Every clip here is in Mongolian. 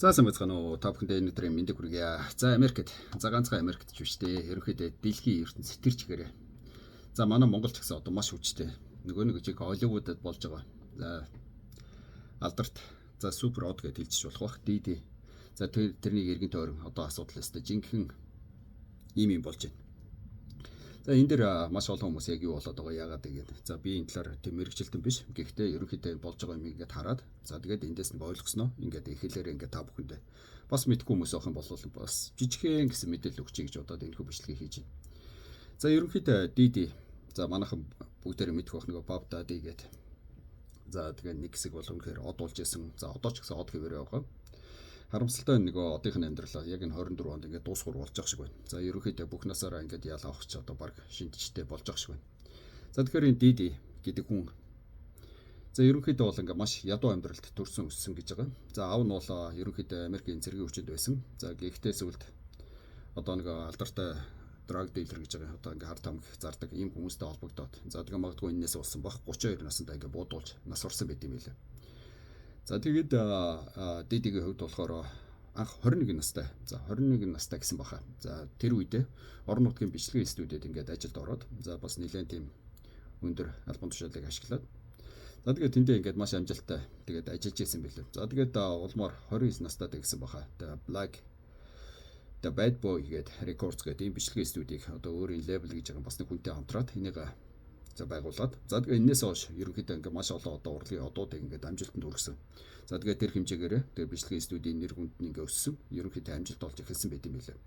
За сайн байцгаана уу. Та бүхэндээ өнөөдрийн мэндийг хүргье. За Америкт, ганцхан Америкт ч биш дээ. Ерөнхийдөө дэлхийн ертөнц тэр чигээрээ. За манай Монгол ч гэсэн одоо маш хүчтэй. Нөгөө нэг жиг Холливуудад болж байгаа. За алдарт за супер од гэж хэлчих болох бах. Ди. За тэрний эргэн тойрон одоо асуудал өстэй жинхэнэ ийм болж байна. За энэ дээр маш олон хүмүүс яг юу болоод байгаа яагаад гэгээд за би энэ талаар тийм мэрэгчлэлтэн биш. Гэхдээ ерөнхийдөө болж байгаа юм ингээд хараад за тэгээд эндээс нэг ойлгосноо ингээд ихлээр ингээд та бүхэндээ бас мэдгүй хүмүүс авах юм бол бас жижигхэн гэсэн мэдээлэл өгчий гэж бодоод энэ хөө бичлэгийг хийж байна. За ерөнхийдөө ди. За манайхан бүгдээрээ мэдэх байх нөгөө Bob Daddy гэдэг. За тэгээд нэг хэсэг бол үнэхээр од болж исэн. За одоо ч гэсэн од хэвээрээ байгаа. Харамсалтай нөгөө одынхын амьдралаа яг энэ 24 онд ингээд дуусгуур болж байгаа шиг байна. За ерөнхийдөө бүх насаараа ингээд яалаа авах ч одоо баг шинжтэй болж байгаа шиг байна. За тэгэхээр энэ ди гэдэг хүн за ерөнхийдөө бол ингээд маш ядуу амьдралд төрсөн өссөн гэж байгаа. За аав нь бол ерөнхийдөө Америкийн цэргийн хүчинд байсан. За гэхдээ сүлд одоо нэг алдартай драг дилер гэж байгаа. Одоо ингээд хард тамхи зардаг ийм хүмүүстэй холбогдоод за тэгээ магадгүй энэс болсон бах 32 наснда ингээд буудуулж нас орсон байт юм билээ. За тэгээд дэдигийн хувьд болохоор анх 21 настай. За 21 настай гэсэн баха. За тэр үедээ орон нутгийн бичлэгийн студиуд ингээд ажилд ороод за бас нэлээд тийм өндөр албан тушаалыг ашиглаад за тэгээд тэндээ ингээд маш амжилттай тэгээд ажиллаж исэн билээ. За тэгээд улмаар 29 настай гэсэн баха. The Bad Boy гэдэг Records гэдэг ийм бичлэгийн студийг одоо өөрийн лейбл гэж байгаа бас нэг хүнтэй хамтраад энийг за байгуулад за тэгээ энэс хойш ерөнхийдөө ингээд маш олон одоо урлагийн одуудыг ингээд амжилтанд хүргэсэн. За тэгээ тэр хэмжээгээр тэгээ бичлэгийн студийн нэр хүнд нь ингээд өссөн. Ерөнхийдөө амжилт олж эхэлсэн байт юм билээ.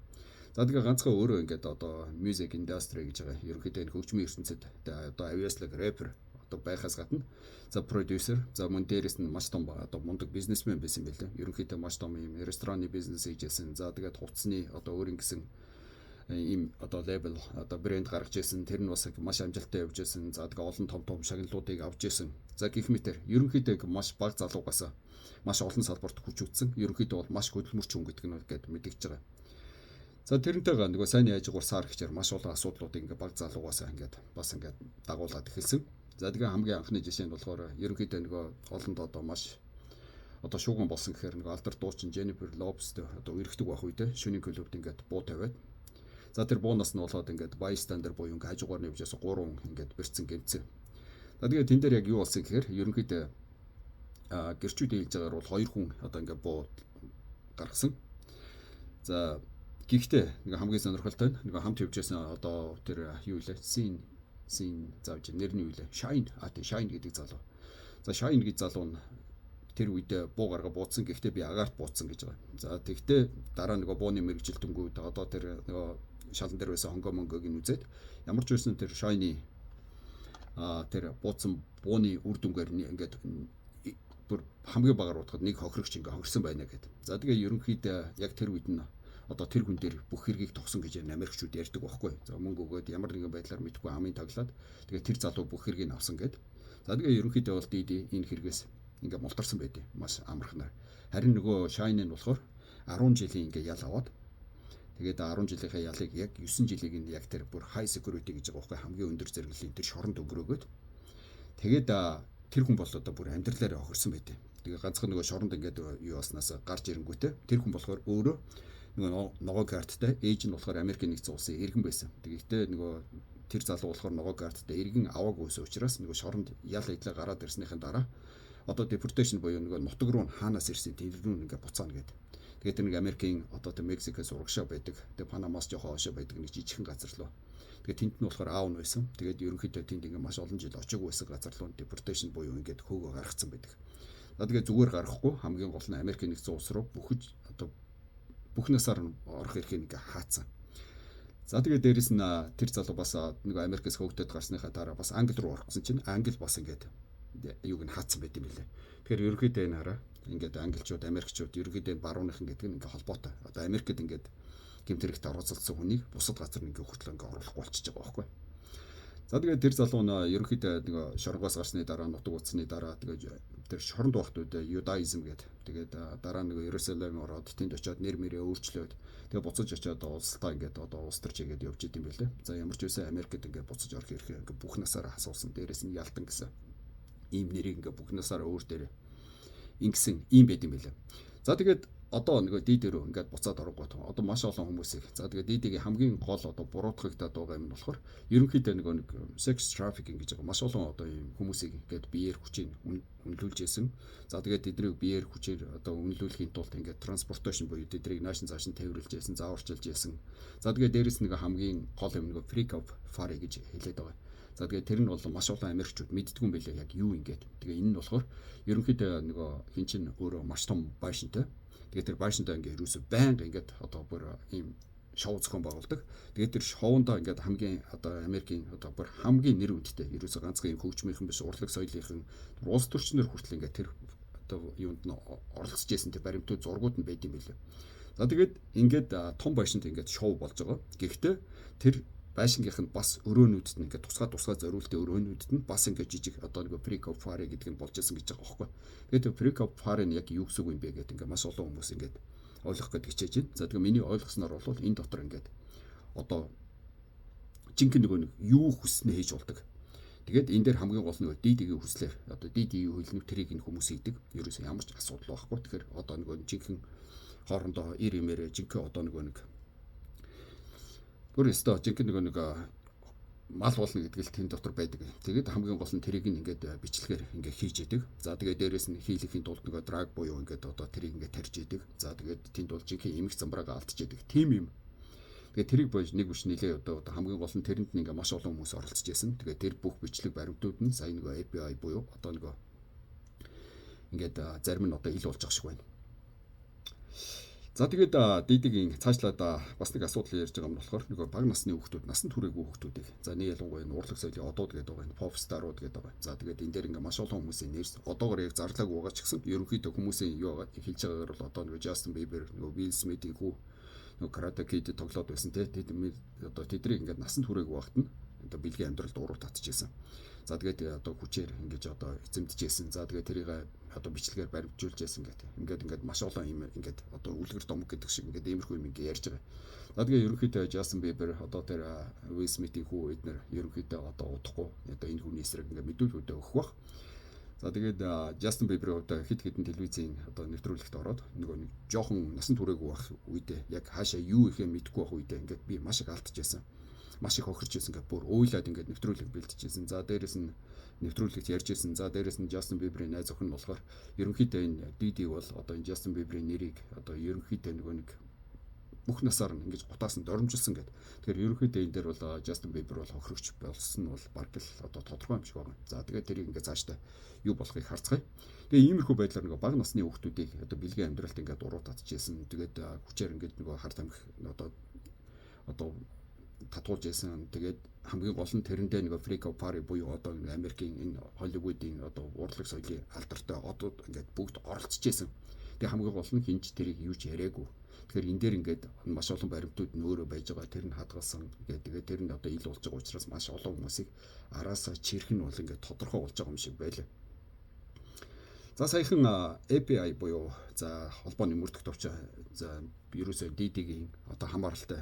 За тэгээ ганцхан өөрөө ингээд одоо music industry гэж байгаа ерөнхийдөө энэ хөгжмийн ертөнцид одоо авьяаслаг рэпер одоо байхаас гадна за продюсер за мөн дээрээс нь маш том одоо мундаг бизнесмен байсан билээ. Ерөнхийдөө маш том юм рестораны бизнес хийжсэн. За тэгээд хувцсны одоо өөрийн гэсэн ийм одоо лейбл одоо брэнд гаргаж ирсэн. Тэр нь бас маш амжилттай явж ирсэн. За тэгээ олон том шагналуудыг авч ирсэн. За гэх мэтэр ерөнхийдөө маш бага залуугаас маш олон салбарт хүч үзсэн. Ерөнхийдөө бол маш хөдөлмөрч хүн гэдэг нь гээд мэдэгдэж байгаа. За тэрнтэйгээ нөгөө сайн яажгуур сар гэчээр маш олон асуудлуудыг ингээ бага залуугаас ингээд бас ингээд дагуулад эхэлсэн. За тэгээ хамгийн анхны жишээ нь болохоор ерөнхийдөө нөгөө олонд одоо маш одоо шууган болсон гэхээр нөгөө алдар дуучин Jennifer Lopez одоо үерхдэг байх үедээ шөнийн клубт ингээд буу тавиад за тэр буунаас нь болоод ингээд bystander буюу ингээд хажуугаар нь явж ясаа 3 ингээд бэрцэн гэмцэн. За тэгээ тэн дээр яг юу болсон гэхээр ерөнхийдөө гэрчүүд хэлж байгаагаар бол 2 хүн одоо ингээд буу гаргасан. За гэхдээ нэг хамгийн сонирхолтой нь нэг хамт явж ясан одоо тэр юу илээ Sin заавч нэрний юу илээ Shine гэдэг залуу. За Shine гэдэг залуу нь тэр үедээ буу гарга бууцсан гэхдээ би агаарт бууцсан гэж байгаа. За тэгтээ дараа нөгөө бууны мэрэгжилтэнгүүд одоо тэр нөгөө шалан дээр байсан хонгоо мөнгөгийн үзээд ямар ч байсан тэр Shine тэр бууцсан бууны үр дүнгээр ингээд бүр хамгийн багаар утгад нэг хохирогч ингээ хохирсон байна гэдэг. За тэгээ ерөнхийдөө яг тэр үед нь одоо тэр хүн дээр бүх хэргийг тогсон гэж Америкчууд ярьдаг байхгүй. За мөнгө өгөөд ямар нэгэн байдлаар мэдгүй амын таглаад тэгээ тэр залуу бүх хэргийг авсан гэдэг. За тэгээ ерөнхийдөө бол ди энэ хэрэгээс ингээ мултарсан байдیں۔ Маш амархнаар. Харин нөгөө Shine нь болохоор 10 жилийн ингээ ял аваад тэгээд 10 жилийнхаа ялыг яг 9 жилийг нь яг тэр бүр high security гэж байгаа байхгүй хамгийн өндөр зэрэглэлийн тэр шоронд өнгөрөөгөөд тэгээд тэр хүн бол одоо бүр амьдралаараа хохирсон байдیں۔ Тэгээ ганцхан нөгөө шоронд ингээд юу баснаас гарч ирэнгүүтээ тэр хүн болохоор өөрөө нөгөө ногоо карттай ээж нь болохоор Америкийн нэгдсэн улсын иргэн байсан. Тэгэхдээ нөгөө тэр залуу болохоор ногоо карттай иргэн аваагүйсэн учраас нөгөө шоронд ял идлээ гараад ирснийхэн дараа одоо deportation буюу нөгөө нутаг руу хаанаас ирсэн тэр рүү ингээ буцаана гэдэг. Тэгээд тэр нэг Америкийн одоо тэр Мексикээс урагшаа байдаг. Тэгээд Панамаас жоохон хоошоо байдаг нэг жижигхэн газар руу. Тэгээд тэнд нь болохоор аав нь байсан. Тэгээд ерөнхийдөө тэнд ингээ маш олон жил очоогүй байсан газар руу deportation буюу ингээд хөөгөө гаргацсан байдаг. За тэгээд зүгээр гарахгүй хамгийн гол нь Америкийн нэгдсэн улс руу бүхэж одоо бүх насаар орох эрхийг ингээ хаацсан. За тэгээд дээрэс нь тэр залуу бас нэг Америкээс хөөгдөд гарсныхаа дараа бас Англи руу орох гэсэн чинь Англи бас ингээд юуг нь хаацсан байт юм лээ. Тэгэхээр ерөнхийдөө энэ хараа ингээд англичууд, Америкчууд ерөнхийдөө барууныхан гэдэг нь ингээ холбоотой. Одоо Америкт ингээд гэмтэрэгт оролцсон хүнийг бусад газар ингээ хүртэл ингээ оруулахгүй болчихж байгаа байхгүй. За тэгээд тэр залуу нь ерөнхийдөө нэг шоронгоос гарсны дараа нутаг утасны дараа тэгээд тэр шоронд багт үед юдаизм гэдэг. Тэгээд дараа нэг Ерүсалим ороод тэнд очиод нэр мэрээ өөрчлөөд тэгээд буцаж очиод улстай ингээд одоо улс төрч игээд явж идэм байлээ. За ямар ч байсан Америкт ингээд буцаж орох хэрэг ингээд бүх насаараа асуусан. Дээрээс нь ялтан гэсэн ийм нэрийг ингээд бүх насаараа өөр дээр ингэсэн ийм байт юм байлээ. За тэгээд одоо нөгөө дид рүү ингээд буцаад оронгот одоо маш олон хүмүүсийг за тэгээ дидигийн хамгийн гол одоо буруутгагдаад байгаа юм нь болохоор ерөнхийдөө нөгөө нэг sex trafficking гэж байгаа маш олон одоо юм хүмүүсийг ингээд биеэр хүчээр үнэлүүлж яасан. За тэгээ тэднийг биеэр хүчээр одоо үнэлүүлэхийн тулд ингээд транспорташн буюу тэднийг нааш цааш нь тээвэрлж яасан, зааварчилж яасан. За тэгээ дээрэс нэг хамгийн гол юм нөгөө freak of fare гэж хэлээд байгаа. За тэгээ тэр нь бол маш олон Америкчууд мэддгүй юм байлаа яг юу ингээд. Тэгээ энэ нь болохоор ерөнхийдөө нөгөө хин чин өөрөө маш том байшинтай. Тэгээд тэр байшинтай ингээ ерөөсө байнга ингээд одоо бүр ийм шоу зохион байгуулдаг. Тэгээд тэр шоундаа ингээд хамгийн одоо Америкийн одоо бүр хамгийн нэр хүндтэй ерөөсө ганцхан юм хөгжмийнхэн биш урлаг соёлынхан улс төрчнөр хүртэл ингээд тэр одоо юунд нь оролцож байсан тэр баримтууд зургууд нь байд юм билээ. За тэгээд ингээд том байшинт ингээд шоу болж байгаа. Гэхдээ тэр байшингийнх нь бас өрөөнүүдэд нь ингээд тусгай зориултын өрөөнүүдэд нь бас ингээд жижиг одоо нэг freak of fare гэдэг нь болж исэн гэж байгаа байхгүй. Тэгээд freak of fare нь яг юу гэсэн үг юм бэ гэдэг ингээд маш олон хүмүүс ингээд ойлгох гэдэг хичээж байна. За тэгээд миний ойлгосноор бол энэ дотор ингээд одоо жинхэнэ нөгөө нэг юу хүснэ хийж болдог. Тэгээд энэ дээр хамгийн гол нь дидигийн хүслээр одоо дидигийн хөлнөв трийг нь хүмүүс хийдэг. Ерөөсөө ямар ч асуудал байхгүй. Тэгэхээр одоо нөгөө жинхэнэ хоорондоо ир имээр жинхэнэ одоо нөгөө нэг бүр өстө жинхэнэ нэг мал болно гэдэг л тэн дотор байдаг. Тэгээд хамгийн гол нь тэрийг ингээд бичлэгээр ингээд хийж яадаг. За тэгээд дээрэс нь хийлэхийн тулд нэг драг буюу ингээд одоо тэрийг ингээд тарьж яадаг. За тэгээд тэнд бол жинхэнэ эмх замбраага алдж яадаг. Тим юм. Тэгээд тэрийг бож нэг биш нилээ одоо хамгийн гол нь тэрэнд нь ингээд маш олон хүмүүс оролцож байсан. Тэгээд тэр бүх бичлэг баримтууд нь сая нэг API буюу одоо нэг ингээд зарим нь одоо ил болж байгаа шиг байна. За тэгээд дидигийн цаашлаад бас нэг асуудал ярьж байгаа юм болохоор нөгөө бага насны хүүхдүүд, насан туршаагүй хүүхдүүдийг за нэг ялангуяа урлаг соёлын одууд гэдэг байгаа, pop star-ууд гэдэг байгаа. За тэгээд энэ дээр ингээ маш олон хүмүүсийн нэрс одоогоор яг зарлаагүй байгаа ч гэсэн ерөнхийдөө хүмүүсийн юу хэлж байгаагаар бол одоо нөгөө Justin Bieber, нөгөө Will Smith-ийн хүү нөгөө Karate Kid тоглоод байсан те одоо тэднийг ингээ насан туршаагүй багт нь одоо бэлгийн амьдралд уруу татчихсан. За тэгээд одоо хүчээр ингэж одоо эзэмдчихсэн. За тэгээд тэрийг одоо бичлэгээр баримтжуулж яасан ингээд маш олон юм ингээд одоо үлгэр домог гэдэг шиг ингээд иймэрхүү юм ингээд ярьж байгаа. За тэгээд ерөнхийдөө Justin Bieber одоо тэр Will Smith-ийн хүү эднэр ерөнхийдөө одоо удахгүй одоо энэ хүний эсрэг ингээд мэдүүлгүүдээ өгөх бах. За тэгээд Justin Bieber одоо хэд хэдэн телевизийн одоо нэвтрүүлэгт ороод нөгөө нэг жоохон насан туршаагүй байх үедээ яг хаашаа юу ихээ мэдэхгүй байх үедээ ингээд би маш их алдчихсан. Маш их хохирч байсан ингээд бүр уйлаад ингээд нэвтрүүлэг бэлтжижсэн. За дээрэс нь нэвтрүүлэгт ярьж ирсэн. За дээрэс нь Justin Bieber-ийн найз охин болохоор ерөнхийдөө энэ Didi бол одоо энэ Justin Bieber-ийн нэрийг одоо ерөнхийдөө нөгөө нэг бүх насаар нь ингэж гутаас нь доромжилсан гэдэг. Тэгэхээр ерөнхийдөө энэ дээр бол Justin Bieber бол хохирогч болсон нь бол баг л одоо тодорхой юм шиг байна. За тэгээд тэрийг ингээд цаашдаа юу болохыг харцгаая. Тэгээ иймэрхүү байдлаар нөгөө бага насны хүүхдүүдийг одоо бэлгийн амьдралд ингээд уруу татчихсан. Тэгээд хүчээр ингээд нөгөө харт амх одоо татуулж яасан. Тэгээд хамгийн гол нь тэрэндээ нэг freak of fare буюу одоо Америкийн энэ Холливуудын одоо урлаг соёлын алдартай одууд ингээд бүгд оролцож яасан. Тэгээд хамгийн гол нь хинч тэрийг юу ч яриаггүй. Тэгэхээр энэ дээр ингээд маш олон баримтууд нь өөрөө байж байгаа. Тэр нь хадгалсан. Тэгээд тэр нь одоо ил болж байгаа учраас маш олон хүмүүсийг араасаа чирэх нь бол ингээд тодорхой болж байгаа юм шиг байлаа. За саяхан API буюу за холбооны мөрдөх товч за ерөөсөө Didi-гийн одоо хамааралтай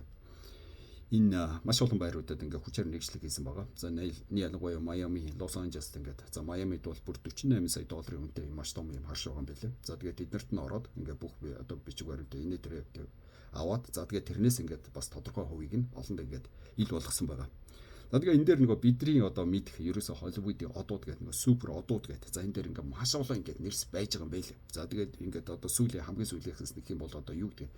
энэ маш олон байруудад ингээ хүчээр нэгжлэг хийсэн байгаа. За ялангуяа Майами, Лос Анжелест ингээд за Майамид бол бүр 48 сая долларын үнэтэй маш том юм харш байгаа юм билээ. За тэгээд эднэрт нь ороод ингээ бүх одоо бичиг баримтаа энэ дээр аваад за тэгээд тэрнээс ингээд бас тодорхой хувийг нь олонд ингээд ил болгосон байгаа. За тэгээд энэ дээр нөгөө бидний одоо мэдэх ерөөсөө Холливуудын одууд гэдэг нөгөө супер одууд гэдэг. За энэ дээр ингээ маш олон ингээд нэрс байж байгаа юм байлээ. За тэгээд ингээд одоо сүүлийн хамгийн сүүлийнхээс нэг юм бол одоо юу гэдэг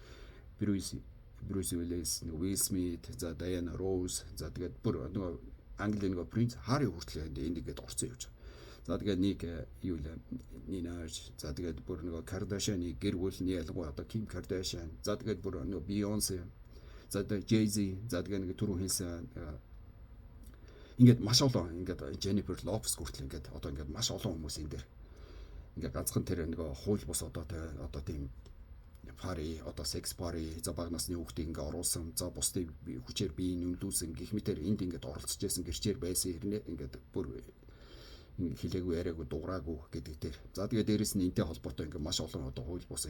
Bruce Willis, Will Smith, за Diana Rose, за тэгээд бүр нөгөө Английн нөгөө принц Harry хүртэл энд ингээд орцсон явж байгаа. За тэгээд нэг юу лээ Minaj, за тэгээд бүр нөгөө Kardashian-ы гэр бүл нь ялангуяа одоо Kim Kardashian, за тэгээд бүр нөгөө Beyoncé, за тэгээд Jay-Z, за тэгээд нэг түрүү хэлсэн ингээд маш олон ингээд Jennifer Lopez хүртэл ингээд одоо ингээд маш олон хүмүүс энэ дээр ингээд ганцхан тэр нөгөө хууль бус одоо тийм пари одоо секс пари за бага насны хүүхдийг ингээ оруулсан за бусдыг хүчээр биеийг нүлүүлсэн гэх мэтэр энд ингээд оролцож байсан гэрчээр байсан хэрнээ ингээд бүр хилээгүй яриаггүй дуураагүй гэдэг дээр за тэгээд дээрэс нь энтэй холбоотой ингээ маш олон одоо хууль бус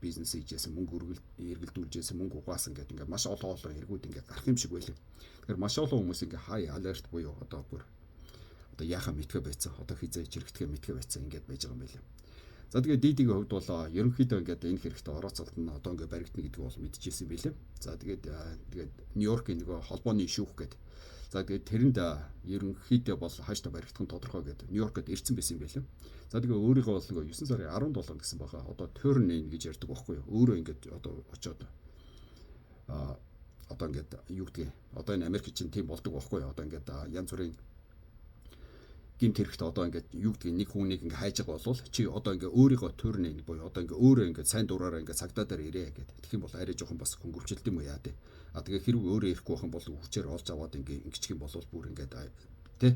бизнес хийжсэн мөнгө эргэлдүүлжсэн мөнгө угаасан гэдэг ингээ маш олон хэрэгүүд ингээ гарах юм шиг байлаа. Тэгэхээр маш олон хүмүүс ингээ хай алерт буюу одоо бүр одоо яахаа мэдхэ байцсан одоо хизээ чирэгдэхэ мэдхэ байцсан ингээд байж байгаа юм байлаа. За тэгээд дидигийн хувьд бол ерөнхийдөө ингээд энэ хэрэгтэй орооцолт нь одоо ингээд баригдана гэдэг бол мэдчихсэн юм билээ. За тэгээд Нью-Йоркийн нөгөө холбооны шүүх гэдэг. За тэгээд тэрэнд ерөнхийдөө бол хааштай баригдах нь тодорхой гэдэг Нью-Йоркод ирсэн байсан юм билээ. За тэгээд өөрийнхөө бол нөгөө 9 сарын 17 гэсэн баха одоо turn in гэж ярьдаг байхгүй юу. Өөрөө ингээд одоо очоод одоо ингээд юу гэдгийг одоо энэ Америк чинь тийм болдог байхгүй юу. Одоо ингээд янз бүрийн гимт хэрэгтэй одоо ингээд юу гэдгийг нэг хүнийг ингээд хайж байгаа бол чи одоо ингээд өөрийгөө төрнэ буюу одоо ингээд өөрөө ингээд сайн дураараа ингээд цагдаа дээр ирээ гэдэг. Тэгэх юм бол арай жоохон бас хөнгөвчлөлт юм уу яа дээ. Тэгээ хэрэг өөрөө ирэхгүй байх юм бол хүчээр олж аваад ингээд ингэчих юм бол бүр ингээд тий.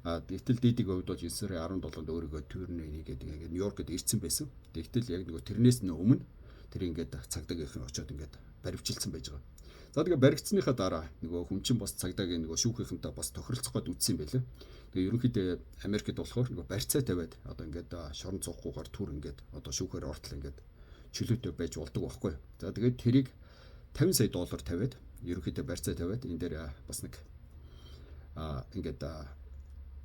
Гэтэл дидигийн хувьд бол 9 сарын 17-нд өөрийгөө төрнэ гэдэг ингээд Нью-Йоркод ирсэн байсан. Тэгтэл яг нөгөө тэрнээс нь өмнө тэр ингээд цагдаагийнхан очоод ингээд баривчилсан байж байгаа. За тэгээ баригдсныхаа дараа нөгөө хүн чинь бас цагдаагийн нөгөө шүүхийнхэнтэй бас тохиролцох гээд үтсэн юм байлээ. Тэгээ ерөнхийдөө Америкт болохоор нөгөө барьцаа тавиад одоо ингээд шорон цуухгүйгээр түр ингээд одоо шүүхээр ортол ингээд чөлөөтэй байж болдог байхгүй. За тэгээд тэрийг $50 сая тавиад ерөнхийдөө барьцаа тавиад энэ дээр бас нэг ингээд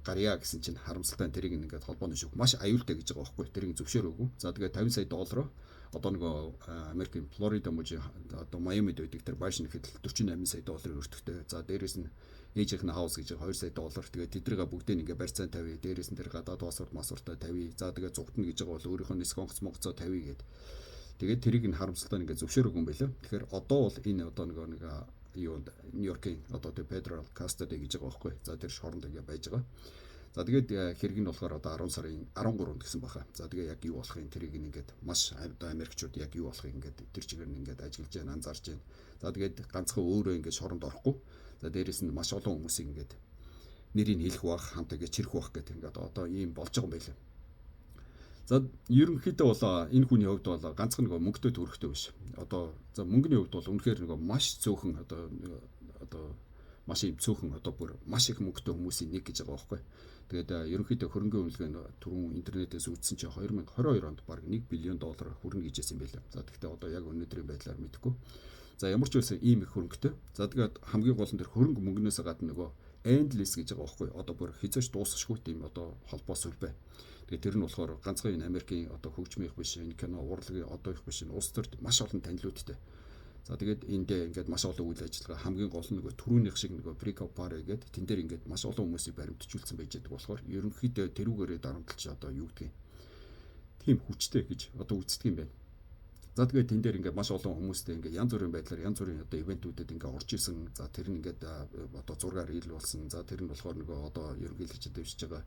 гарьяа гэсэн чинь харамсалтай тэрийг ингээд холбооны шүүх маш аюултай гэж байгаа байхгүй. Тэрийг зөвшөөрөөгүй. За тэгээ $50 сая одоо нөгөө Америкийн Флорида мужийн одоо Майамид байдаг тэр байшин ихэд $48 сая өртөгтэй. За дээрэс нь ээжийнх нь хаус гэж $2 сая. Тэгээд тэдрийгээ бүгдийг ингээ барьцаан тавья. Дээрэс нь тэр гадаад паспорт масвартаа тавья. За тэгээд зугтна гэж байгаа бол өөрийнхөө ниск онгоц монгоцоо тавья гэд. Тэгээд тэрийг нь харамсалтай ингээ зөвшөөрөөгүй юм байлаа. Тэгэхээр одоо бол энэ одоо нэг юунд Нью-Йоркийн одоо тэр Federal Custody гэж байгаа байхгүй. За тэр шоронд ингээ байж байгаа. За тэгээд хэрэг нь болохоор одоо 10 сарын 13-нд гэсэн баха. За тэгээд яг юу болохын тэрийг ингээд маш одоо Америкчууд яг юу болохыг ингээд тэр чигээр нь ингээд ажиллаж байна, анзаарч байна. За тэгээд ганцхан өөрөө ингээд шоронд орохгүй. За дээрэс нь маш олон хүмүүсийг ингээд нэрийг хэлэх бах, хамтаа чирэх бах гэдэг ингээд одоо ийм болж байгаа юм байна. За ерөнхийдөө бол энэ хүний хувьд бол ганцхан нөгөө мөнгөтэй төрөхтэй биш. Одоо за мөнгөний хувьд бол үнэхээр нөгөө маш цөөхөн одоо маш им цөөхөн одоо бүр маш их мөнгөтэй хүмүүсийн нэг гэж байгаа байхгүй. Тэгээд ерөнхийдөө хөрөнгөний үнэлгээ түрүүн интернетээс үзсэн чинь 2022 онд баг $1 billion хүрнэ гэж хэлсэн байлаа. За тэгэхээр одоо яг өнөөдрийн байдлаар мэдэхгүй. За ямар ч байсан ийм их хөрөнгөтэй. За тэгээд хамгийн гол нь тэр хөрөнгө мөнгнөөс гадна нөгөө endless гэж байгаа байхгүй. Одоо бүр хязгаарч дуусахгүй тийм одоо холбоо сүлбэ. Тэгээд тэр нь болохоор ганцхан энэ Америкийн одоо хөгжмийн их биш, энэ кино урлагийн одоо их биш, энэ улс төрд маш олон танилуудтай. За тэгээд эндээ ингээд маш олон үйл ажиллагаа хамгийн гол нь нөгөө түрүүнийх шиг нөгөө Prikopare гэдэг тэн дээр ингээд маш олон хүмүүсийг баримтжуулсан байж байгаа болохоор ерөнхийдөө тэрүүгээрээ дарамтлж одоо юу гэдгийг тийм хүчтэй гэж одоо үздэг юм байна. За тэгээд тэн дээр ингээд маш олон хүмүүстэй ингээд янз бүрийн байдлаар янз бүрийн одоо ивентүүдэд ингээд орж исэн. За тэр нь ингээд одоо зургаар ил болсон. За тэр нь болохоор нөгөө одоо ерөнхийлөгчд дэвшиж байгаа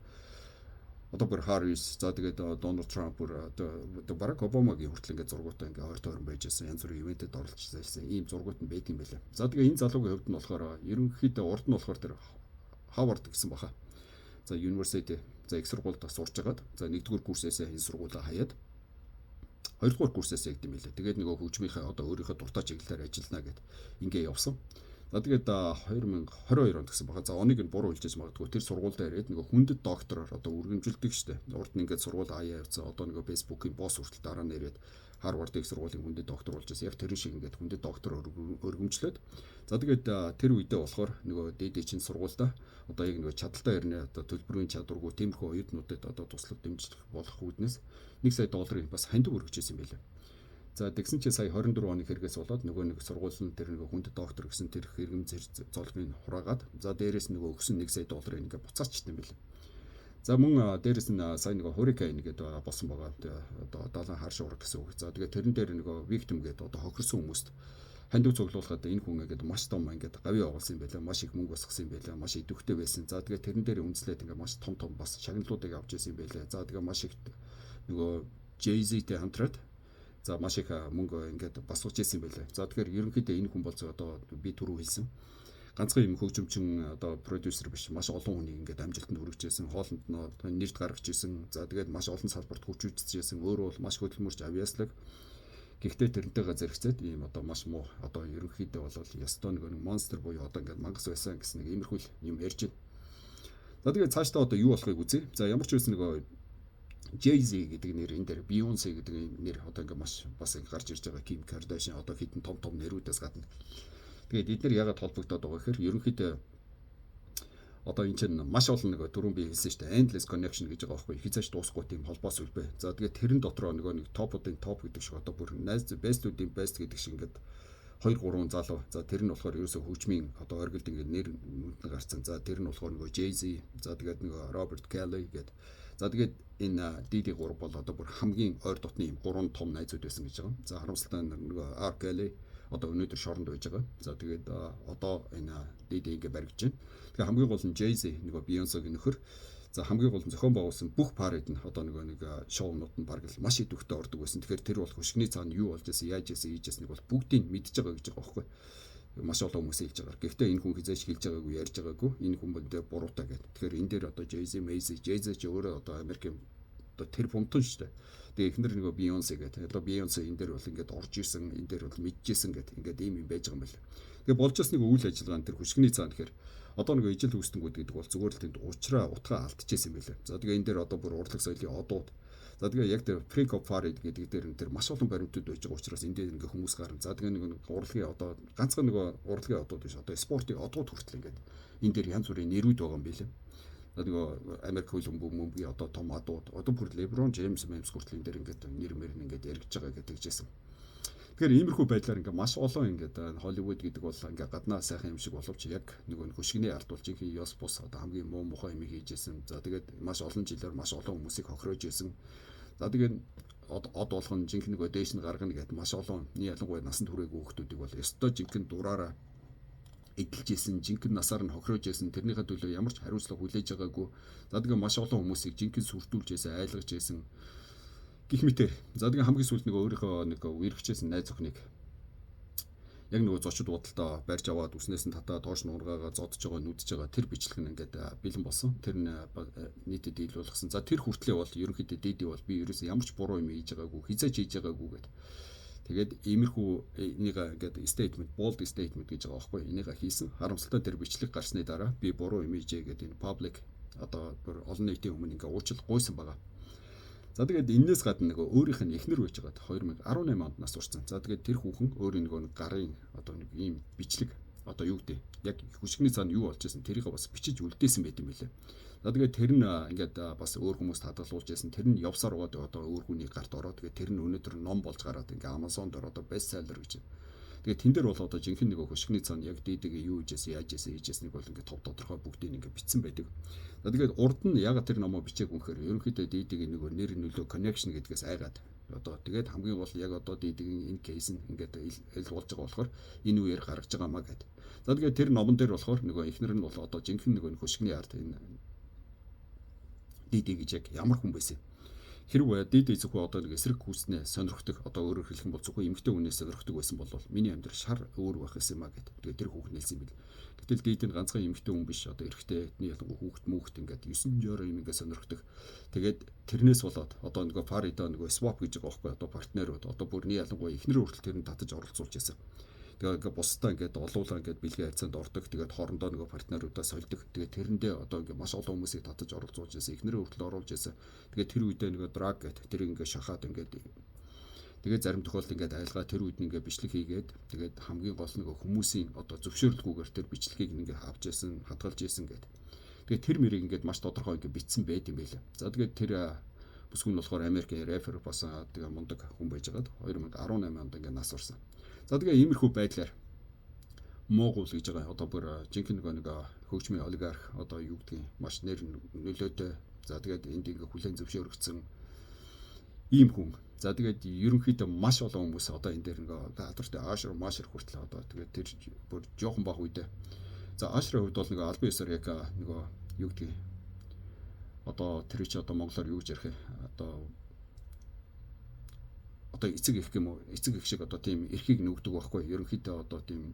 одоо бүр Harris за тэгээд Donald Trump бүр одоо Barack Obama-гийн хүртэл ингээд зургуудаа ингээд ойр тойрон байж байсан янз бүрийн ивентэд оролцсон ийм зургууд нь байдаг юм байлаа. За тэгээд энэ залуугийн хувьд нь болохоор ерөнхийдөө урд нь болохоор тэр Harvard гэсэн баха. За University за их сургуульд сурч агаад за нэгдүгээр курсээс энэ сургуулаа хаяад хоёрдугаар курсээс ягд юм байлаа. Тэгээд нөгөө хөгжмийнхээ одоо өөрийнхөө дуртай чиглэлээр ажиллана гэд ингээд явсан. За тэгээд 2022 онд гэсэн баха. За оныг нь буруу хэлж магадгүй тэр сургуульд ирээд нөгөө хүндэт доктороор одоо үргэлжилдэг штэ. Урд нь ингээд сургууль аяа явцсан. Одоо нөгөө Facebook-ийн босс хүртэл дараа нь ирээд Harvard-ийн сургуулийн хүндэт доктор болж байсан. Яг тэр шиг ингээд хүндэт доктор өргөмжлөөд. За тэгээд тэр үедээ болохоор нөгөө дэдэ чинь сургуультай одоо яг нөгөө чадaltaй ирнэ одоо төлбөрийн чадваргүй тиймэрхүү оюутнуудад одоо туслах дэмжлэх болох үүднээс $1 сая бас хандив өргөж ирсэн байлаа. За тэгсэн чи сая 24 оны хэрэгээс болоод нөгөө нэг сургуулийн тэр нөгөө хүндэт доктор гэсэн тэр хэрэгэм золбыг хураагаад за дээрээс нөгөө өгсөн $1 сая ингээ буцаачт юм бэл. За мөн дээрээс нь сая нөгөө hurricane гэдэг болсон байгаа. Одоо далайн хар шуурга гэсэн үг. За тэгээд тэрэн дээр нөгөө victim гэдэг одоо хохирсон хүмүүст хандив цуглуулахад энэ хүн ингээд маш том ингээд гавь явуулсан юм байлаа. Маш их мөнгө босгосон юм байлаа. Маш идэвхтэй байсан. За тэгээд тэрэн дээр үнслээд ингээд маш том бас шагналуудыг авч ирсэн юм байлаа. За тэгээд маш их нөгөө Jay-Z-тэй хамтраад за маш их мөнгө ингээд басууж ирсэн байлаа. За тэгэхээр ерөнхийдөө энэ хүн бол одоо би түрүү хэлсэн ганцхан юм хөгжимчин одоо продюсер биш маш олон хүнийг ингээд амжилтанд хүргэж ирсэн. Хоолнд нь нэрд гаргаж ирсэн. За тэгээд маш олон салбарт хүч үзэж ирсэн. Өөрөө бол маш хөдөлмөрч авьяаслаг. Гэхдээ тэрнтэйгээ зэрэгцээд ийм одоо маш муу одоо ерөнхийдөө бол ястоо нэг монстер буюу одоо ингээд мангас байсан гэсэн нэг иймэрхүү юм ярьж байна. За тэгээд цаашдаа одоо юу болохыг үзье. За ямар ч үс нөгөө Jay-Z гэдэг нэр энэ дээр Beyoncé гэдэг нэр одоо ингээд маш бас ингээд гарч ирж байгаа. Kim Kardashian одоо хитэн том нэрүүдээс гадна. Тэгээд эдгээр ягаад холбогдоод байгаа гэхээр ерөнхийдөө одоо энэ чинь маш олон нэг түрүүн би хэлсэн шүү дээ. Endless connection гэж байгаа байхгүй. Хизээч дуусахгүй тийм холбоо сүлбэ. За тэгээд тэрэн дотроо нэг топуудын топ гэдэг шиг одоо бүр bestүүдийн best гэдэг шиг ингээд 2 3 залуу. За тэр нь болохоор ерөөсө хөгжмийн одоо оргилд ингээд нэр нүдэн гарцсан. За тэр нь болохоор нөгөө Jay-Z, за тэгээд нөгөө Robert Kelly гэдэг. За тэгээд энэ DD3 бол одоо бүр хамгийн ойр дотны 3 том найзууд байсан гэж байгаа. За харамсалтай нөгөө R Kelly одоо өнөөдөр шоронд байж байгаа. За тэгээд одоо энэ DD ингээ баригдаж байна. Тэгээ хамгийн гол нь Jay-Z нөгөө Beyoncé-гийн нөхөр. За хамгийн гол нь зохион байгуулсан бүх парад нь одоо нэг шоунууд нь баг л маш идэвхтэй ордог байсан. Тэгэхээр тэр бол хөшгний цаана юу болж байсан, яаж байсан, хийж байсныг бол бүгдийг мэдж байгаа гэж байгаа байхгүй. Маш олон хүмүүс хэлж байгаа. Гэхдээ энэ хүн хизээч хэлж байгаагүй, ярьж байгаагүй. Энэ хүн бөндөө буруутай гэдэг. Тэгэхээр энэ дээр одоо Jay-Z ч өөрөө одоо Америкийн одоо тэр фунтон шүү дээ. Тэгээ эхнэр нөгөө Beyoncé гэдэг. Одоо Beyoncé энэ дээр бол ингээд орж исэн, энэ дээр бол мэдчихсэн гэдэг. Ингээд ийм юм байж байгаа юм байна. Тэгээ болж бас нэг үйл ажиллагаа энэ тэр хөшгний цаана тэгэхээр одоо нэг ижил үүсдэнгүүд гэдэг бол зүгээр л тэнд уучраа утгаа алдчихсан юм байлээ. За тэгээ энэ дээр одоо бүр урлаг соёлын одууд. За тэгээ яг тэр Freak of Farid гэдэг дээр энэ тэр маш олон баримтууд байж байгаа учраас энэ дээр ингээ хүмүүс гарна. За тэгээ нэг урлагийн одоо ганцхан нэг урлагийн одууд биш одоо спортын одууд хүртэл ингээд энэ дээр янз бүрийн нэрүүд байгаа юм байлээ. За нөгөө Америк хөлбөмбөгийн одоо том одууд одоо бүр LeBron James хүртэл энэ дээр ингээд нэр мөр ингээд яригдж байгаа гэдэг жисэн. Тэгэхээр иймэрхүү байдлаар ингээ маш олон ингээд Холливуд гэдэг бол ингээ гаднаа сайхан юм шиг боловч яг нөгөө хөшгөний ард бол жинхэнэ ёс бус одоо хамгийн муу мухай юм хийжсэн. За тэгээд маш олон жилээр маш олон хүмүүсийг хохироож исэн. За тэгээд од болгон жинхэнэ нөгөө дээш нь гаргана гэдэг маш олон ялангуяа насанд хүрээгүй хүмүүсийг бол ёстой жинхэнэ дураараа эдэлж исэн, жинхэнэ насаар нь хохироож исэн. Тэрнийхээ төлөө ямар ч хариуцлага хүлээж байгаагүй. За тэгээд маш олон хүмүүсийг жинхэнэ сүртүүлж исэн, айлгаж исэн. Гэх мэтэр. За тэгээ хамгийн сүүлд нэг өөрийнхөө нэг үерхчээсэн найз охиныг яг нөгөө зочид бодолтой барьж аваад үснээс нь татаа доош нуургаагаа зодж байгаа нүдж байгаа тэр бичлэг нь ингээд бэлэн болсон. Тэр нь нийтэд дийл болгосон. За тэр хүртлээ бол ерөнхийдөө дэдий бол би ерөөсөө ямар ч буруу юм хийж байгаагүй, хизээч хийж байгаагүй гэд. Тэгээд иймэрхүү энийг ингээд statement, bold statement гэж байгаа байхгүй. Энийг хийсэн. Харамсалтай тэр бичлэг гарсны дараа би буруу юм хийжээ гэдэг энэ public одоо олон нийтийн өмнө ингээд уучлал гуйсан байгаа. За тэгээд энэс гадна нөгөө өөрийнх нь эхнэр байж байгаад 2018 онд нас урсан. За тэгээд тэр хүүхэн өөрийн нөгөө гарын одоо нэг ийм бичлэг одоо юу гэдэг яг хөшгөний цаана юу болж байсан тэрийг бас бичиж үлдээсэн байт юм билээ. За тэгээд тэр нь ингээд бас өөр хүмүүст хадгалуулж байсан. Тэр нь явсаар байгаа одоо өөр хүний гарт ороод тэгээд тэр нь өнөөдөр ном болж гараад ингээд Amazon дээр одоо bestseller гэж. Тэгээд тэн дээр бол одоо жинхэнэ нөгөө хөшгөний цаана яг дээдэгээ юу хийжсэн, яаж хийжсэнийг бол ингээд тов тодорхой бүгдийг ингээд бичсэн байдаг. За тэгээд урд нь яг тэр номоо бичээг үнэхээр ерөнхийдөө дээдэгийн нөгөө нэр нөлөө connection гэдгээс айгаад одоо тэгээд хамгийн гол яг одоо дээдэгийн энэ кейс нь ингээд ил болж байгаа болохоор энэ үеэр гаргаж байгаа маа гэд. За тэгээд тэр номон дээр болохоор нөгөө эхнэр нь бол одоо жинхэнэ нөгөө хөшгөний ард энэ дээдэ гэж яг ямар хүн байсан. Хэрвээ дээдэ зөвхөн одоо нэг эсрэг хүүснээ сонирхдаг одоо өөрөөр хэлэх юм бол зөвхөн эмэгтэй хүнээс сонирхдаг байсан бол миний амьдрал шар өөр байх гэсэн юм а гэдэг. Тэгээд тэр хүүхэд нэлсэн юм бил. Гэтэл дээдэ нь ганцхан эмэгтэй хүн биш одоо эрэгтэй этний ялангуяа хүүхэд мөнхт ингээд 9 жороо юм ингээд сонирхдаг. Тэгээд тэрнээс болоод одоо нөгөө Farid нөгөө swap гэж байгаа байхгүй одоо партнерууд одоо бүрний ялангуяа эхнэр хүртэл тэр нь татаж оролцуулж байсан. Тэгээд ингээд бусдаа ингээд олуулаа ингээд бэлгийн харьцаанд ордог. Тэгээд хоорондоо нөгөө партнеруудаа сольдог. Тэгээд тэрэндээ одоо ингээд маш олон хүмүүсийг татаж оролцуулж байсан. Эхнэрээ хүртэл оруулж байсан. Тэгээд тэр үедээ нөгөө drug гэдэг тэр ингээд шахаад ингээд тэгээд зарим тохиолдолд ингээд айлгаа тэр үед ингээд бичлэг хийгээд тэгээд хамгийн гол нөгөө хүмүүсийн одоо зөвшөөрлгүйгээр тэр бичлэгийг ингээд авч яасан, хадгалж яасан гэдэг. Тэгээд тэр мэрийг ингээд маш тодорхой ингээд битсэн байт юм байлаа. За тэгээд тэр бүсгүй нь болохоор Америкийн рефер басан тэгээд мундаг хүн байж байгаад 2018 онд ингээд нас орсон. За тэгээ иймэрхүү байдлаар Монгол гэж байгаа одоо бүр жинхэнэ нэг хөгжмийн олигарх одоо юу гэдгийг маш нэр нөлөөтэй. За тэгээд энд ингээ хүлэн зөвшөөрөгдсөн ийм хүн. За тэгээд ерөнхийдөө маш олон хүмүүс одоо энэ дээр ингээ алдартай Ашер Машер хүртэл одоо тэгээд тэр бүр жоохон бага үедээ. За Ашерын хувьд бол нэг албан ёсоор яг нөгөө юу гэдгийг одоо тэр чи одоо монголоор юу гэж ярих вэ? Одоо эцэг их юм уу эцэг их шиг одоо тийм эрхийг нөгдөг байхгүй ерөнхийдөө одоо тийм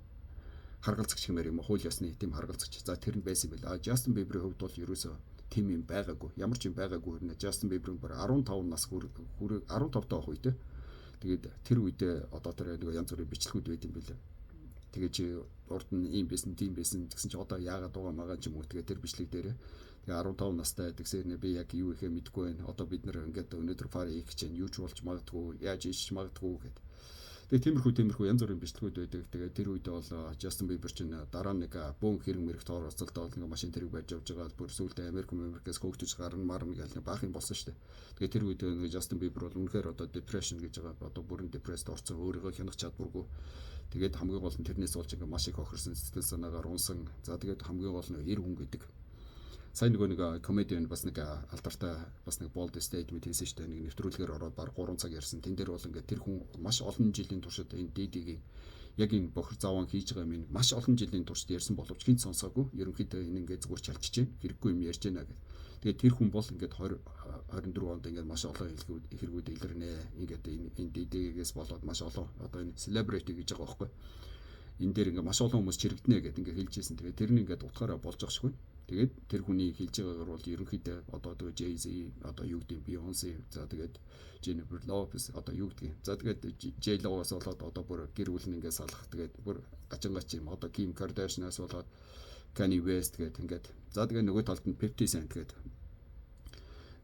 харгалзагч гэмээр юм хууль ёсны тийм харгалзагч за тэр нь байсан юм байл. Justin Bieber-ийн хувьд бол ерөөсөө тийм юм байгаагүй. Ямар ч юм байгаагүй нэ Justin Bieber бүр 15 нас 15 таа байх үедээ. Тэгээд тэр үедээ одоо тэр нэг янз бүрийн бичлэгүүд байт юм билээ. Тэгээд чи урд нь ийм байсан, тийм байсан гэсэн чи одоо яагаад байгаа магаа ч юм уу тэгээд тэр бичлэг дээрээ тэгээ 15 настай гэдгсээр нэ би яг юу ихэ мэдэхгүй байна. Одоо бид нэр ингээд өнөөдөр фар хийх гэж юу ч болж магадгүй, яаж хийж магадгүй гэд. Тэгээ тиймэрхүү янз бүрийн бичлэгүүд байдаг. Тэгээ тэр үедээ бол Justin Bieber чинь дараа нэг бөөн хэрэг мэрэг тоор уцалтаа бол нэг машин тэрэг барьж явж байгаа бүр сүүлдээ Америкээс хөөгдөж гарна марна гэл нэг баах юм болсон шүү дээ. Тэгээ тэр үедээ нэг Justin Bieber бол үнэхээр одоо depression гэж байгаа одоо бүрэн depressed орсон өөрийгөө хянах чадваргүй. Тэгээд хамгийн гол нь тэрнээс болж ингээ маш их хохирсон сэтгэл санаагаар унсан. За тэгээд хамгийн гол нь эр хүн гэдэг. Сайн нэг комедиан бас нэг алдартай бас нэг bold statement хийсэн шүү дээ. Нэг нэвтрүүлгээр ороод баг 3 цаг ярьсан. Тэн дээр бол ингээ тэр хүн маш олон жилийн туршид энэ DD-гийн яг энэ бохир заван хийж байгаа юм маш олон жилийн туршид ярьсан боловч хинт сонсоогүй. Ерөнхийдөө энэ ингээ зүгээр чалчиж байна. Хэрэггүй юм ярьж байна гэдэг. Тэгээд тэр хүн бол ингээд 2024 онд ингээд маш олон хэрэгүүд илэрнэ. Ингээд энэ DD-гээс болоод маш олон одоо энэ celebrity гэж байгаа байхгүй. Энэ дээр ингээд маш олон хүмүүс чирэгдэнэ гэдэг ингээд хэлж ирсэн. Тэгээд тэр нь ингээд утгаараа болж байгаа шүү. Тэгээд тэр хүний хэлж байгаагаар бол ерөнхийдөө одоо Jay-Z одоо юу гэдэг Beyoncé за тэгээд Jennifer Lopez одоо юу гэдэг. За тэгээд J-Lo-оос болоод одоо бүр гэр бүл нь ингээд салах. Тэгээд бүр гачингач юм одоо Kim Kardashian-аас болоод Kanye West гэдэг ингээд. За тэгээ нөгөө талд нь 50 Cent гэдэг.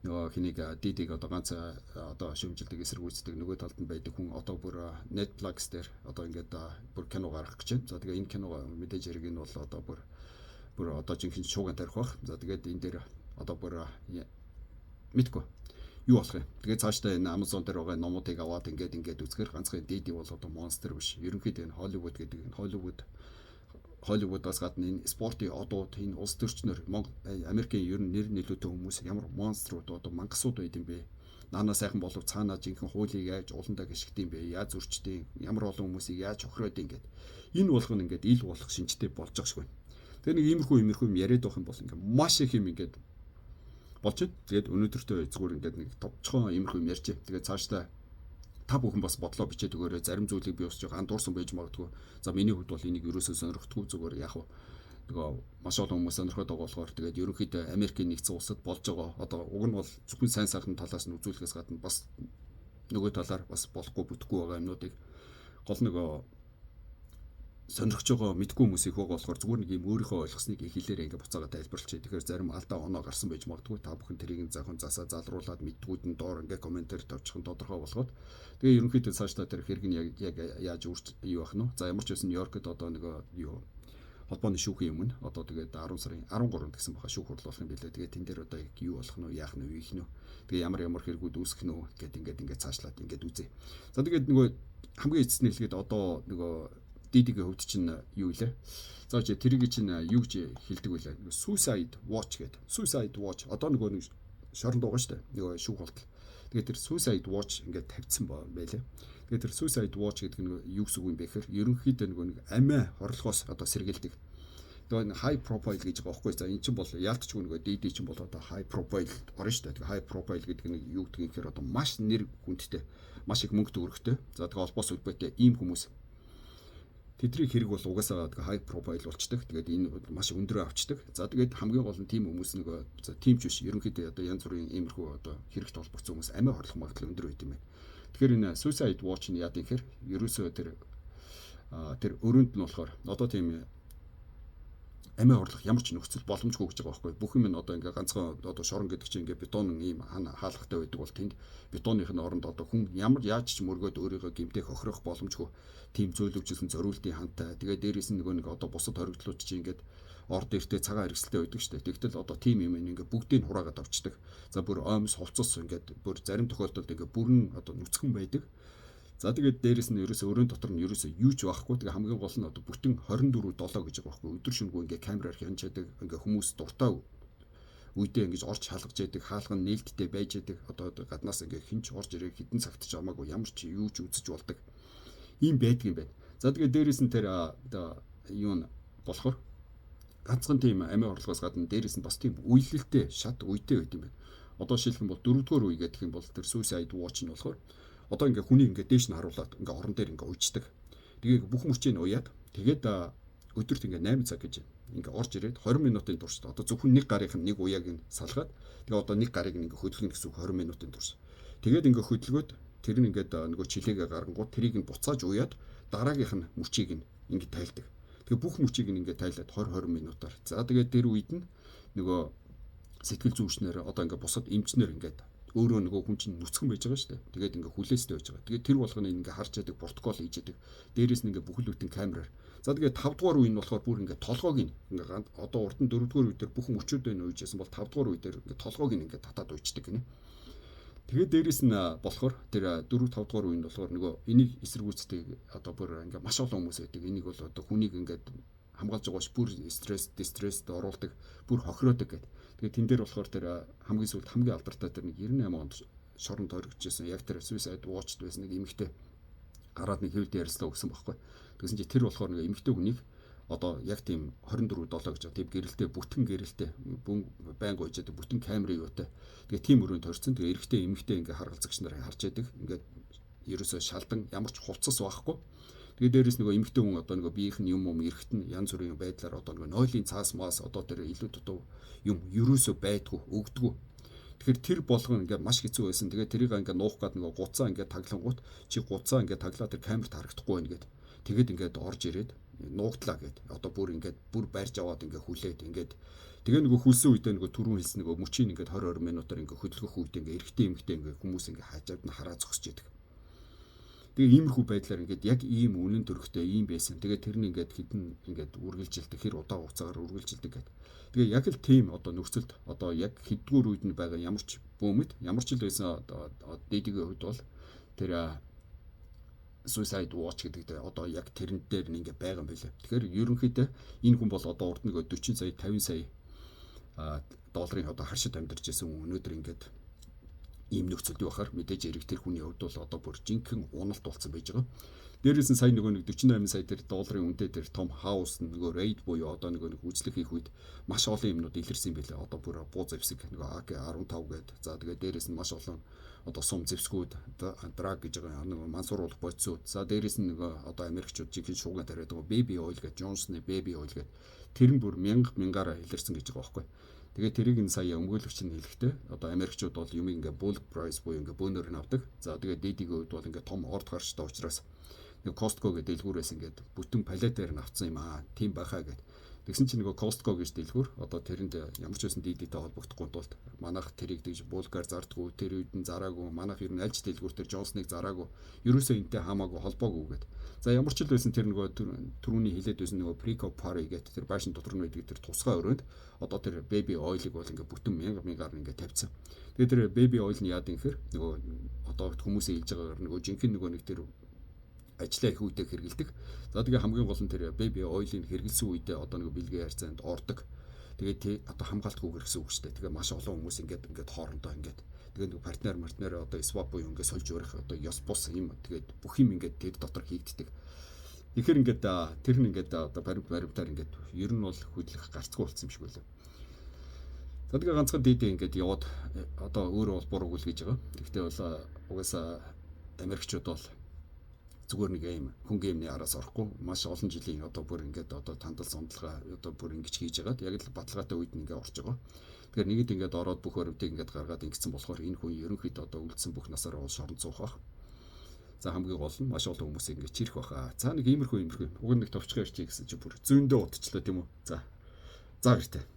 Нөгөө хэнийг DD-г одоо ганц одоо шүүмжилдэг эсэргүүцдэг нөгөө талд нь байдаг хүн одоо бүр Netflix дээр одоо ингээд бүр кино гаргах гэж байна. За тэгээ энэ кино мэдээж хэрэг нь бол одоо бүр одоо жинхэнэ шууган тарих бах. За тэгээд энэ дээр одоо бүр мэдгүй юу болох юм. Тэгээд цаашдаа энэ Amazon дээр байгаа номуудыг аваад ингээд үзэхээр ганцхан DD бол одоо monster биш. Ерөнхийдөө энэ Hollywood гэдэг энэ Hollywood-аас гадна энэ спортын одууд энэ улс төрчнөр Америкийн ер нь нэр нөлөөтэй хүмүүс ямар монструуд одоо мангасууд байд юм бэ? Наанаа сайхан болов цаанаа жинхэнэ хуулийг яаж уландаа гიშгдэг юм бэ? Яаж зөрчдөг? Ямар олон хүмүүсийг яаж охироод ингээд энэ болгоно ингээд ил болох шинжтэй болж байгаа шүү. Тэгээ нэг иймэрхүү юм яриад байх юм бол ингээд маш их юм ингээд болж байна. Тэгээд өнөөдөртөө зүгээр ингээд нэг товчхон иймэрхүү юм ярьж. Тэгээд цаашдаа та бүхэн бас бодлоо бичээд өгөөрэй. Зарим зүйлийг би усж андуурсан байж магадгүй. За миний хувьд бол энийг ерөөсөө сонирхдаггүй зүгээр яг нөгөө маш олон хүмүүс сонирхоод байгаа болохоор тэгээд ерөнхийдөө Америкийн нэгдсэн улсад болж байгаа одоо уг нь бол зөвхөн сайн сайхан талаас нь үзүүлэхээс гадна бас нөгөө талаар бас болохгүй бүтэхгүй байгаа юмнуудыг гол нөгөө сонирхож байгаа мэдгүй хүмүүс их байгаа болохоор зүгээр нэг юм өөрийнхөө ойлгосныг хэлээрээ ингээ буцаага тайлбарлчих. Тэгэхээр зарим алдаа оноо гарсан байж магадгүй. Та бүхэн тэрийг заахан засаа залруулад мэдгүүд нь доор ингээ комментээр тавьчих нь тодорхой болгоод тэгээ ерөнхийдөө цаашдаа тэр хэрэг нь яг яаж юу ах нь. За ямар ч байсан Нью-Йоркд одоо нэг юу холбооны шүүхийн өмнө одоо тэгээд 10 сарын 13-нд гэсэн баха шүүх хурал болох юм билээ. Тэгээд тэн дээр одоо юу болох нь яах нь ийх нь. Тэгээ ямар хэрэгүүд үүсэх нь гэдэг ингээд цаашлаад ингээд үзье. За тэгээд нөгөө хамгийн эцэст нь хэлгээд одоо нөгөө DD-гийн хувьд чинь юу илээ? За чи тэрийг чинь юу гэж хэлдэг вэ? Suicide Watch гэдэг. Suicide Watch одоо нөгөө нэг шоронд байгаа шүү дээ. Нөгөө шүүх хурал. Тэгээд тэр Suicide Watch ингээд тавьсан байлээ. Тэгээд тэр Suicide Watch гэдэг нь юу гэсэн үг юм бэ гэхээр ерөнхийдөө нөгөө нэг амиа хорлохоос одоо сэргийлдэг. Тэгээд high profile гэж байгаа байхгүй. За эн чинь бол яалтчгүй нөгөө DD чинь бол одоо high profile орно шүү дээ. Тэгээд high profile гэдэг нь юу гэдэг юм гэхээр одоо маш нэр хүндтэй, маш их мөнгө төгрөгтэй. За тэгээд холбоос үлбэтэй ийм хүмүүс тэдний хэрэг бол угаасаа high profile болчдөг. Тэгээд энэ маш өндрөө авчдаг. За тэгээд хамгийн гол нь тийм хүмүүс нөгөө за тиймч биш. Ерөнхийдөө одоо янз бүрийн иймэрхүү одоо хэрэгт холбогдсон хүмүүс амиа хорлох магадлал өндөр байт юм байна. Тэгэхээр энэ Suicide Watch нь яа гэхээр ерөөсөө тэр өрөөнд нь болохоор одоо тийм амиа хорлох ямар ч нөхцөл боломжгүй гэж байгаа байхгүй. Бүх юм нь одоо ингээ ганцхан одоо шорон гэдэг чинь ингээ бетон ийм хаалгатай байдаг бол тэнд бетоныхны оронд одоо хүн ямар яаж ч мөргөөд өөрийгөө гэмтэх охирох боломжгүй тийм зөөлөвчлсөн зориултын хантай. Тэгээд дээрээс нь нөгөө нэг одоо бусад хоригдлууд чинь ингээд орд иртээ цагаан хэрэгсэлтэй байдаг шүү дээ. Тэгтэл одоо тийм юм ингээ бүгдийг хураагаад авчдаг. За бүр оймс хувцас ингээ бүр зарим тохиолдолд ингээ бүрэн одоо нүцгэн байдаг. За тэгээд дээрэс нь ерөөсөө өрөөнд дотор нь ерөөсөө юу ч байхгүй. Тэгээ хамгийн гол нь одоо бүтэн 24/7 гэж байгаа байхгүй. Өдөр шөнөгүй ингээ камераар хянчаадаг, ингээ хүмүүс дуртай үедээ ингэж орж хаалгаж яадаг, хаалган нээлттэй байж яадаг. Одоо гаднаас ингээ хинч орж ирээ хідэн цагт ч хамаагүй ямар ч юу ч үзэж болдог. Ийм байдаг юм байна. За тэгээд дээрэс нь тэр одоо юу н болохоор ганцхан тийм амиа орлогоос гадна дээрэс нь бас тийм үеилэлтэй шат үедээ байт юм байна. Одоо жишээлх юм бол 4-р үе гэдэг юм бол тэр Suicide Watch нь болохоор одоо ингээ хүнийг ингээ дээш нь харуулад ингээ орон дээр ингээ уйчдаг. Тэгээ бүх мөчийг уяад тэгээд өдөрт ингээ 8 цаг гэж ингээ орж ирээд 20 минутын турш одоо зөвхөн нэг гарынх нь нэг уяаг нь салгаад тэгээ одоо нэг гарыг ингээ хөдөлгөн гэсэн 20 минутын турш. Тэгээд ингээ хөдөлгөөд тэр нь ингээд нөгөө чилээгээ гаргангууд тэрийг нь буцааж уяад дараагийнх нь мөчийг нь ингээ тайлдаг. Тэгээ бүх мөчийг нь ингээ тайлаад 20 минутаар. За тэгээд тэр үед нь нөгөө сэтгэл зүйчнэр одоо ингээ бусад эмчнэр ингээд өөрөө нөгөө хүн чинь нүцгэн байж байгаа шүү дээ. Тэгээд ингээ хүлээстэй байж байгаа. Тэгээд тэр болгоны ингээ харж яадаг, протокол хийж яадаг. Дээрээс нь ингээ бүхэл бүтэн камераар. За тэгээд 5 дугаар үе нь болохоор бүр ингээ толгойг ингээ одоо урд нь 4 дугаар үе дээр бүхэн өчүүд байна уйжсэн бол 5 дугаар үе дээр ингээ толгойг ингээ татаад уйчдаг гинэ. Тэгээд дээрээс нь болохоор тэр 4 5 дугаар үеинд болохоор нөгөө энийг эсэргүүцдэг одоо бүр ингээ маш олон хүмүүс байдаг. Энийг бол одоо хүнийг ингээ хамгаалж байгаач бүр стресст оруулдаг, бүр хохироодаг гэдэг. Тэгээд тэн дээр болохоор тэр хамгийн сүүлд хамгийн алдартай тэр нэг 98 онд шоронд тойрогдчихсэн. Яг тэр suicide watch байсан нэг эмэгтэй гараад нэг хэвлэлд ярьслаа өгсөн байхгүй. Тэгсэн чи тэр болохоор нэг эмэгтэй хүнийг одоо яг тийм 24/7 гэж тийм гэрэлтэй бүтэн гэрэлтэй байнга уйждаг бүтэн камерын юутай. Тэгээ тийм өрөөнд төрсөн. Тэгээ эрэгтэй эмэгтэй ингээ харгалзагч нар харж яадаг. Ингээд ерөөсөө шалдан ямар ч хувцас байхгүй. Тэгээ дээрээс нөгөө эмэгтэй хүн одоо нөгөө биеийнх нь юм эрэхт нь янз бүрийн байдлаар одоо нөгөө нойлын цаас маас одоо тэр илүү дутуу юм ерөөсөө байдгүй өгдөггүй. Тэгэхээр тэр болгон ингээ маш хэцүү байсан. Тэгээ тэрийг ингээ нуух гад нөгөө гуцаа ингээ таглангууд чи гуцаа ингээ таглаа тэр камерт харагдахгүй байна гэд. Тэгээд ингээд орж ирээд нуугдлаа гэд. Одоо бүр ингээд бүр барьж аваад ингээ хүлээд ингээд тэгээ нөгөө хүлсэн үедээ нөгөө түрүүн хэлсэн нөгөө мөчийн ингээд 20 минутаар ингээ хөдөлгөх үед ингээ эрэгтэй эмэгтэй ингээ хүмүүс ингээ хажууд нь хараа зогсож яадаг. Тэгээ иймэрхүү байдлаар ингээд яг ийм үнэн төрхтэй ийм байсан. Тэгээ тэр нь ингээд хитэн ингээд үргэлжилдэг хэр удаан хугацаагаар үргэлжилдэг гэдэг. Тэгээ яг л тийм одоо нөхцөлд одоо яг хэддүгээр үед нь байгаа ямар ч бөөмөд ямар ч л байсан одоо дэдигийн хувьд бол тэр suicide watch гэдэг одоо яг тэрэн дээр нь ингээд байгаа юм билээ. Тэгэхээр ерөнхийдөө энэ хүн бол одоо урд нэг 40 сая 50 сая долларын одоо харшид амьдарч байсан хүн өнөөдөр ингээд ийм нөхцөлд байхаар мэдээж эрэг тэр хүний хувьд бол одоо бүр жинхэнэ уналт болсон байж байгаа. Дээрээс нь сая нөгөө нэг 48 сая тэр долларын үнэтэй тэр том хаус нөгөө рейд буюу одоо нөгөө нэг үйлчлэг хийх үед маш олон юмнууд илэрсэн юм билээ. Одоо бүр буу зэвсэг нөгөө AK-15 гээд за тэгээд дээрээс нь маш олон одоо сум зэвсгүүд драг гэж байгаа нөгөө мансууруулах бодисууд. За дээрээс нь нөгөө одоо Америкчууд жинхэнэ шууган тариад байгаа baby oil гээд Johnson-ы baby oil гээд тэр нь бүр мянгаараа илэрсэн гэж байгаа байхгүй. Тэгээд тэрийг энэ сая өмгөөлөгч нь хэлэхдээ одоо Америкчууд бол юм ингээ bulk price буюу ингээ бөөнөр нь авдаг. За тэгээд дэдигийн үед бол ингээ том орд гарчтай учраас нэг Costco гэдэг дэлгүүрээс ингээ бүтэн палетээр нь авцсан юм аа. Тийм байхаа гэд. Тэгсэн чинь нөгөө Costco гэж дэлгүүр одоо тэрэнд ямар ч байсан дэдитэй холбогдохгүй тулд манайх тэрийг тэгж булгаар зардггүй, тэр үед нь зараагүй, манайх ер нь альж дэлгүүр тэр Johnson-ыг зараагүй. Ерөөсөө энтэй хамаагүй холбоогүй гэд. За ямар ч л байсан тэр нөгөө түрүүний хилээд байсан нөгөө Preco Pari гэдэг тэр байшин дотор нь байдаг тэр тусгай өрөөнд одоо тэр baby oil-ыг бол ингээ бүтэн мянгаар ингээ тавьсан. Тэгээд тэр baby oil нь яад юм хэр нөгөө одоо хүмүүсээ хэлж байгаагаар нөгөө жинхэнэ нөгөө нэг тэр ажлаа их үедээ хэрэгэлдэг. За тэгээ хамгийн гол нь тэр baby oil-ыг хэрэгэлсэн үедээ одоо нөгөө бэлгийн харьцаанд ордог. Тэгээд одоо хамгаалтгүй гэсэн үг шүү дээ. Тэгээ маш олон хүмүүс ингээд хоорондоо ингээд тэгээд нөгөө партнер одоо swap буюу ингээд сольж өрөх одоо ёс бус юм. Тэгээд бүх юм ингээд тэр дотор хийгддэг. Тэгэхээр ингээд тэр нь ингээд одоо баримтаар ингээд ер нь бол хөдлөх гарцгүй болсон юм шиг байлаа. За тэгээ ганцхан дэдээ ингээд яваад одоо өөрөө бол буруугүй л гэж байгаа. Гэхдээ бол угаасаа Америкчууд бол зүгээр нэг юм хүн геймний араас орохгүй маш олон жилийн одоо бүр ингээд одоо тандал сондлага одоо бүр ингэж хийж байгаад яг л баталгаатай үед нь ингээд орж байгаа. Тэгэхээр нэгэд ингээд ороод бүх баримтыг ингээд гаргаад ингэсэн болохоор энэ хүн ерөнхийдөө одоо үлдсэн бүх насаараа уул шоронд суух байх. За хамгийн гол нь маш олон хүмүүс ингэж чирэх баха. За нэг иймэрхүү уг нэг товчхон ярьчих гэсэн чи бүр зөндөө удчлаа тийм үү. За гэртээ.